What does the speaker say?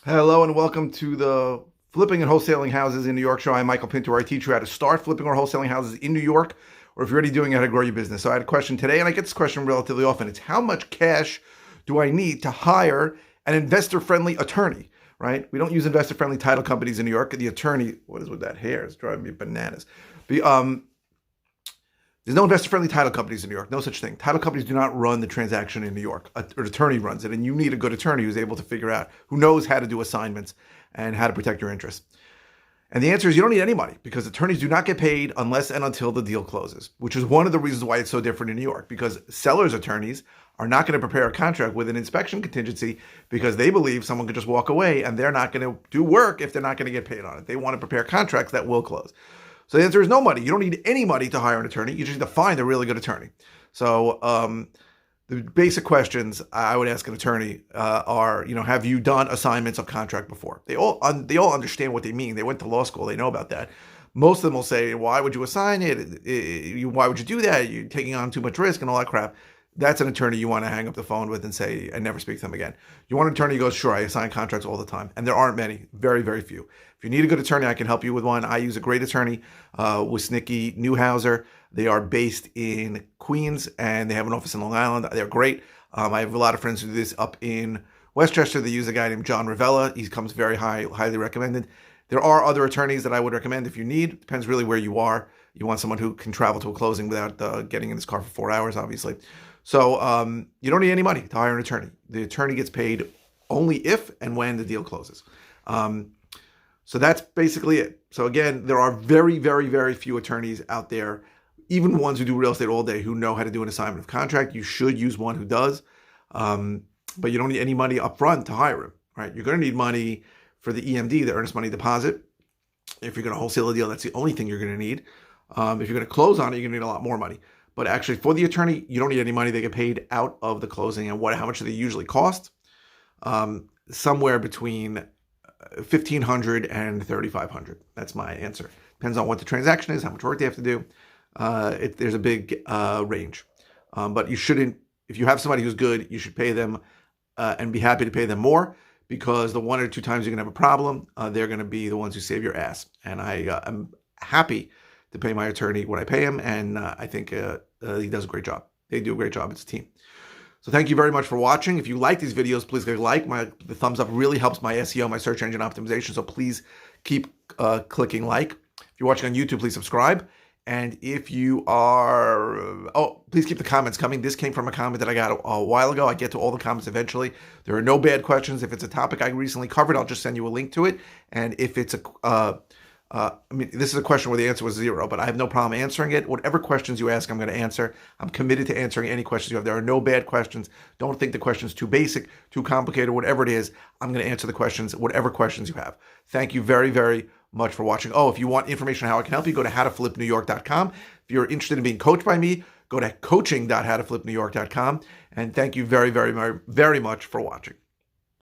Hello and welcome to the Flipping and Wholesaling Houses in New York show. I'm Michael Pinter, where I teach you how to start flipping or wholesaling houses in New York, or if you're already doing it, how to grow your business. So I had a question today, and I get this question relatively often. It's how much cash do I need to hire an investor-friendly attorney, right? We don't use investor-friendly title companies in New York. The attorney, what is with that hair? It's driving me bananas. There's no investor-friendly title companies in New York. No such thing. Title companies do not run the transaction in New York. An attorney runs it, and you need a good attorney who's able to figure out, who knows how to do assignments and how to protect your interests. And the answer is you don't need anybody, because attorneys do not get paid unless and until the deal closes, which is one of the reasons why it's so different in New York, because sellers' attorneys are not going to prepare a contract with an inspection contingency because they believe someone could just walk away and they're not going to do work if they're not going to get paid on it. They want to prepare contracts that will close. So the answer is no money. You don't need any money to hire an attorney. You just need to find a really good attorney. So the basic questions I would ask an attorney are, have you done assignments of contract before? They all understand what they mean. They went to law school. They know about that. Most of them will say, why would you assign it? Why would you do that? You're taking on too much risk and all that crap. That's an attorney you want to hang up the phone with and say, and never speak to them again. You want an attorney who goes, sure, I assign contracts all the time. And there aren't many, very, very few. If you need a good attorney, I can help you with one. I use a great attorney, Wisnicki Newhouser. They are based in Queens and they have an office in Long Island. They're great. I have a lot of friends who do this up in Westchester. They use a guy named John Ravella. He comes very highly recommended. There are other attorneys that I would recommend if you need. Depends really where you are. You want someone who can travel to a closing without getting in his car for 4 hours, obviously. So you don't need any money to hire an attorney. The attorney gets paid only if and when the deal closes. So that's basically it. So again, there are very, very, very few attorneys out there, even ones who do real estate all day, who know how to do an assignment of contract. You should use one who does, but you don't need any money up front to hire him, right? You're going to need money for the EMD, the earnest money deposit. If you're going to wholesale a deal, that's the only thing you're going to need. If you're going to close on it, you're going to need a lot more money. But actually, for the attorney, you don't need any money. They get paid out of the closing. And how much do they usually cost? Somewhere between $1,500 and $3,500. That's my answer. Depends on what the transaction is, how much work they have to do. There's a big range. But you shouldn't, if you have somebody who's good, you should pay them and be happy to pay them more, because the one or two times you're going to have a problem, they're going to be the ones who save your ass. And I'm happy to pay my attorney what I pay him, and I think he does a great job. They do a great job. It's a team. So thank you very much for watching. If you like these videos, please click like. The thumbs up really helps my SEO, my search engine optimization, so please keep clicking like. If you're watching on YouTube, please subscribe. And if you are, please keep the comments coming. This came from a comment that I got a while ago. I get to all the comments eventually. There are no bad questions. If it's a topic I recently covered, I'll just send you a link to it. And if it's this is a question where the answer was 0, but I have no problem answering it. Whatever questions you ask, I'm going to answer. I'm committed to answering any questions you have. There are no bad questions. Don't think the question's too basic, too complicated, whatever it is. I'm going to answer the questions, whatever questions you have. Thank you very, very much for watching. If you want information on how I can help you, go to howtoflipnewyork.com. If you're interested in being coached by me, go to coaching.howtoflipnewyork.com. And thank you very, very, very, very much for watching.